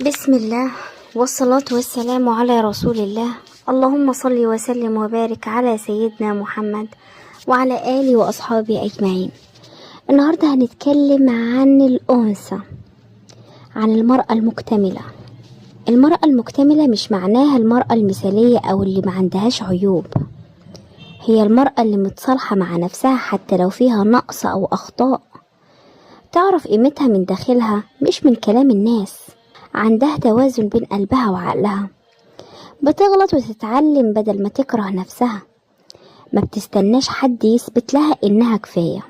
بسم الله والصلاة والسلام على رسول الله. اللهم صل وسلم وبارك على سيدنا محمد وعلى آله وأصحابه أجمعين. النهاردة هنتكلم عن الأنثى، عن المرأة المكتملة. المرأة المكتملة مش معناها المرأة المثالية أو اللي ما عندهاش عيوب، هي المرأة اللي متصالحة مع نفسها حتى لو فيها نقص أو أخطاء، تعرف قيمتها من داخلها مش من كلام الناس، عندها توازن بين قلبها وعقلها، بتغلط وتتعلم بدل ما تكره نفسها، ما بتستناش حد يثبت لها إنها كفاية.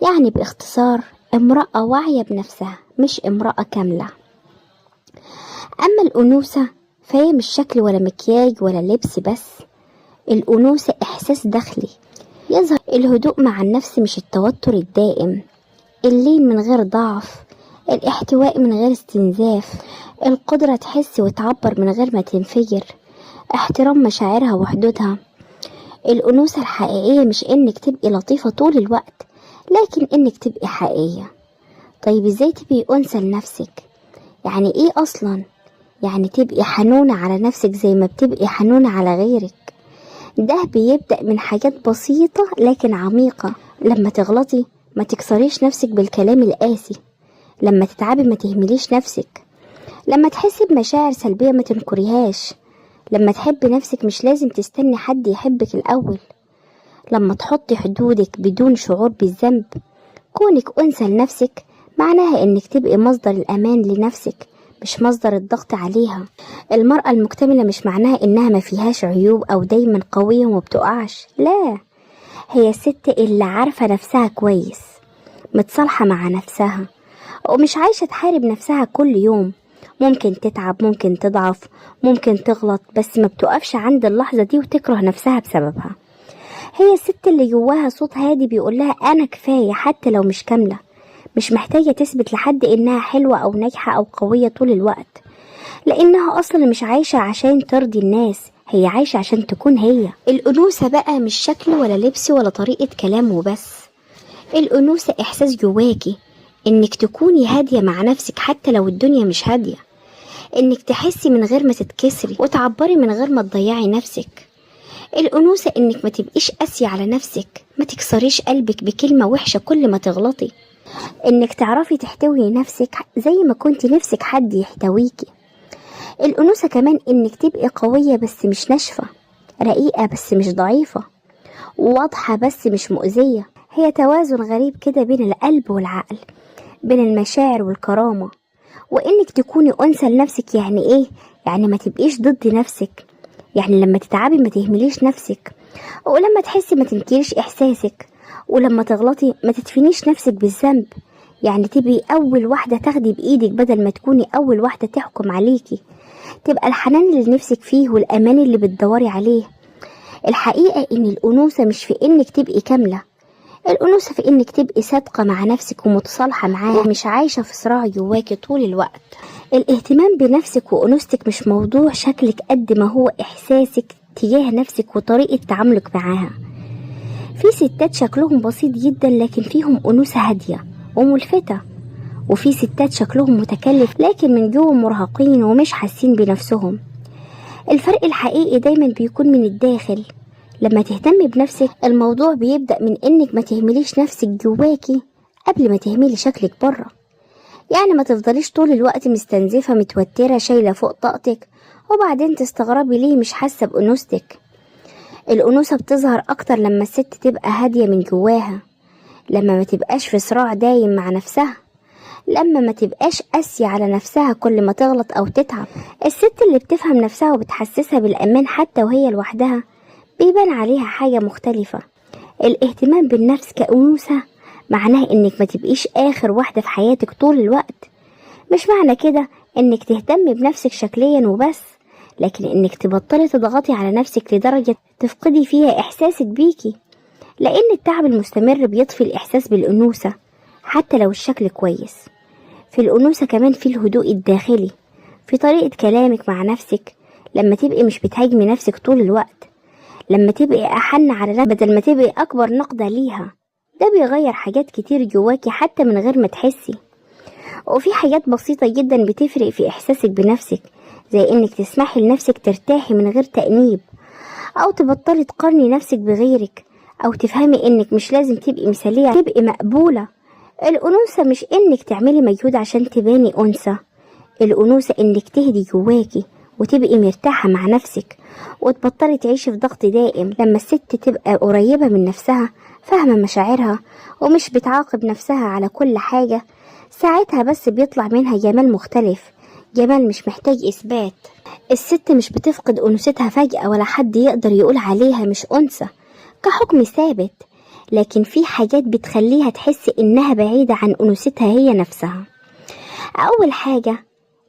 يعني باختصار امرأة واعية بنفسها مش امرأة كاملة. أما الأنوثة فهي مش شكل ولا مكياج ولا لبس بس، الأنوثة إحساس داخلي يظهر الهدوء مع النفس مش التوتر الدائم، اللين من غير ضعف، الاحتواء من غير استنزاف، القدرة تحس وتعبر من غير ما تنفجر، احترام مشاعرها وحدودها. الأنوثة الحقيقية مش إنك تبقي لطيفة طول الوقت، لكن إنك تبقي حقيقية. طيب إزاي تبقي أنثى لنفسك؟ يعني إيه أصلا؟ يعني تبقي حنونة على نفسك زي ما بتبقي حنونة على غيرك. ده بيبدأ من حاجات بسيطة لكن عميقة. لما تغلطي ما تكسريش نفسك بالكلام القاسي، لما تتعبي ما تهمليش نفسك، لما تحسي بمشاعر سلبية ما تنكريهاش، لما تحبي نفسك مش لازم تستني حد يحبك الأول، لما تحطي حدودك بدون شعور بالذنب. كونك أنثى لنفسك معناها إنك تبقي مصدر الأمان لنفسك مش مصدر الضغط عليها. المرأة المكتملة مش معناها إنها ما فيهاش عيوب أو دايما قوية وما بتقعش، لا، هي الست اللي عارفة نفسها كويس، متصالحة مع نفسها ومش عايشة تحارب نفسها كل يوم. ممكن تتعب، ممكن تضعف، ممكن تغلط، بس ما بتقفش عند اللحظة دي وتكره نفسها بسببها. هي الست اللي جواها صوت هادي بيقولها أنا كفاية حتى لو مش كاملة، مش محتاجة تثبت لحد إنها حلوة أو ناجحة أو قوية طول الوقت، لأنها أصلا مش عايشة عشان ترضي الناس، هي عايشة عشان تكون هي. الأنوثة بقى مش شكل ولا لبس ولا طريقة كلام وبس، الأنوثة إحساس جواكي، إنك تكوني هادية مع نفسك حتى لو الدنيا مش هادية، إنك تحسي من غير ما تتكسري وتعبري من غير ما تضيعي نفسك. الأنوثة إنك ما تبقيش قاسية على نفسك، ما تكسريش قلبك بكلمة وحشة كل ما تغلطي، إنك تعرفي تحتوي نفسك زي ما كنت نفسك حد يحتويكي. الأنوثة كمان إنك تبقي قوية بس مش ناشفة، رقيقة بس مش ضعيفة، واضحة بس مش مؤذية. هي توازن غريب كده بين القلب والعقل، بين المشاعر والكرامة. وإنك تكوني أنثى لنفسك يعني إيه؟ يعني ما تبقيش ضد نفسك، يعني لما تتعبي ما تهمليش نفسك، ولما تحسي ما تنكريش إحساسك، ولما تغلطي ما تدفنيش نفسك بالذنب. يعني تبقي أول واحدة تاخدي بإيدك بدل ما تكوني أول واحدة تحكم عليكي، تبقى الحنان اللي نفسك فيه والأمان اللي بتدوري عليه. الحقيقة إن الأنوثة مش في إنك تبقي كاملة، الأنوثة في إنك تبقي صادقة مع نفسك ومتصالحة معاها ومش عايشة في صراع جواكي طول الوقت. الاهتمام بنفسك وأنوثتك مش موضوع شكلك قد ما هو إحساسك تجاه نفسك وطريقة تعاملك معاها. في ستات شكلهم بسيط جدا لكن فيهم أنوثة هادية وملفتة، وفي ستات شكلهم متكلف لكن من جوه مرهقين ومش حاسين بنفسهم. الفرق الحقيقي دايما بيكون من الداخل. لما تهتمي بنفسك الموضوع بيبدأ من انك ما تهمليش نفسك جواكي قبل ما تهملي شكلك بره. يعني ما تفضليش طول الوقت مستنزفة متوترة شايلة فوق طاقتك وبعدين تستغربي ليه مش حاسة بأنوثتك. الأنوثة بتظهر أكتر لما الست تبقى هادية من جواها، لما ما تبقاش في صراع دايم مع نفسها، لما ما تبقاش قاسية على نفسها كل ما تغلط أو تتعب. الست اللي بتفهم نفسها وبتحسسها بالأمان حتى وهي لوحدها بيبان عليها حاجة مختلفة. الاهتمام بالنفس كأنوثة معناه انك ما تبقيش آخر واحدة في حياتك طول الوقت. مش معنى كده انك تهتمي بنفسك شكليا وبس، لكن انك تبطلي تضغطي على نفسك لدرجة تفقدي فيها إحساسك بيكي، لأن التعب المستمر بيطفي الإحساس بالأنوثة حتى لو الشكل كويس. في الأنوثة كمان في الهدوء الداخلي، في طريقة كلامك مع نفسك، لما تبقي مش بتهاجمي نفسك طول الوقت، لما تبقي أحن على نفسك بدل ما تبقي أكبر نقدة ليها. ده بيغير حاجات كتير جواكي حتى من غير ما تحسي. وفي حاجات بسيطة جدا بتفرق في إحساسك بنفسك، زي إنك تسمحي لنفسك ترتاحي من غير تأنيب، أو تبطلي تقارني نفسك بغيرك، أو تفهمي إنك مش لازم تبقي مثالية تبقي مقبولة. الأنوثة مش إنك تعملي مجهود عشان تباني أنثى، الأنوثة إنك تهدي جواكي وتبقي مرتاحة مع نفسك، وتبطلي تعيشي في ضغط دائم. لما الست تبقى قريبة من نفسها، فاهمة مشاعرها، ومش بتعاقب نفسها على كل حاجة، ساعتها بس بيطلع منها جمال مختلف، جمال مش محتاج إثبات. الست مش بتفقد أنوثتها فجأة، ولا حد يقدر يقول عليها مش أنثى كحكم ثابت، لكن في حاجات بتخليها تحس إنها بعيدة عن أنوثتها هي نفسها. أول حاجة،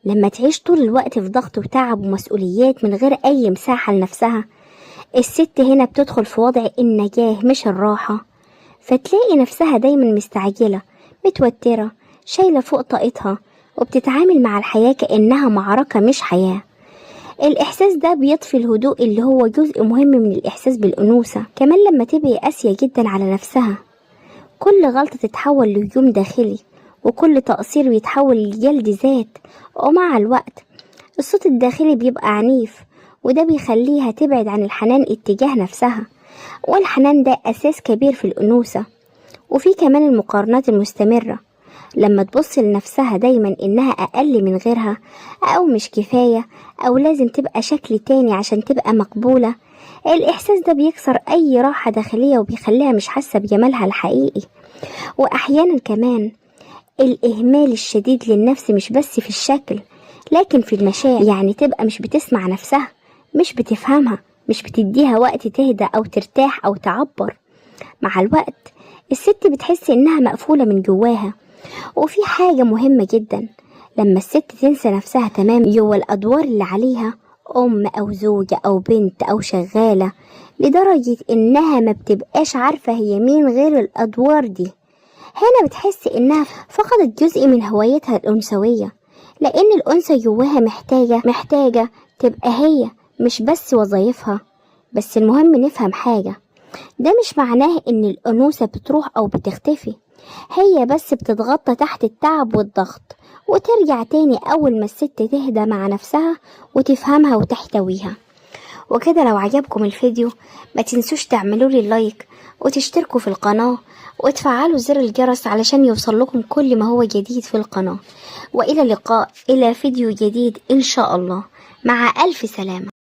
لما تعيش طول الوقت في ضغط وتعب ومسؤوليات من غير أي مساحة لنفسها، الست هنا بتدخل في وضع النجاة مش الراحة، فتلاقي نفسها دايما مستعجلة، متوترة، شايلة فوق طاقتها، وبتتعامل مع الحياة كأنها معركة مش حياة. الإحساس ده بيطفي الهدوء اللي هو جزء مهم من الإحساس بالأنوثة. كمان لما تبقي قاسية جدا على نفسها، كل غلطة تتحول لهجوم داخلي، وكل تقصير بيتحول لجلد ذات، ومع الوقت الصوت الداخلي بيبقى عنيف، وده بيخليها تبعد عن الحنان اتجاه نفسها، والحنان ده أساس كبير في الأنوثة. وفي كمان المقارنات المستمرة، لما تبص لنفسها دايما إنها أقل من غيرها، أو مش كفاية، أو لازم تبقى شكل تاني عشان تبقى مقبولة، الإحساس ده بيكسر أي راحة داخلية، وبيخليها مش حاسة بجمالها الحقيقي. وأحيانا كمان الإهمال الشديد للنفس مش بس في الشكل، لكن في المشاعر، يعني تبقى مش بتسمع نفسها، مش بتفهمها، مش بتديها وقت تهدى أو ترتاح أو تعبر. مع الوقت الست بتحس إنها مقفولة من جواها. وفي حاجة مهمة جدا، لما الست تنسى نفسها تمام جوا الأدوار اللي عليها، أم أو زوجة أو بنت أو شغالة، لدرجة إنها ما بتبقاش عارفة هي مين غير الأدوار دي، هنا بتحس إنها فقدت جزء من هويتها الأنثوية، لأن الأنثى جواها محتاجة تبقى هي، مش بس وظيفها. بس المهم نفهم حاجة، ده مش معناه إن الأنوثة بتروح أو بتختفي، هي بس بتتغطى تحت التعب والضغط، وترجع تاني أول ما الست تهدى مع نفسها وتفهمها وتحتويها. وكده لو عجبكم الفيديو ما تنسوش تعملوا لي لايك، وتشتركوا في القناة، وتفعلوا زر الجرس علشان يوصل لكم كل ما هو جديد في القناة. وإلى اللقاء إلى فيديو جديد إن شاء الله، مع ألف سلامة.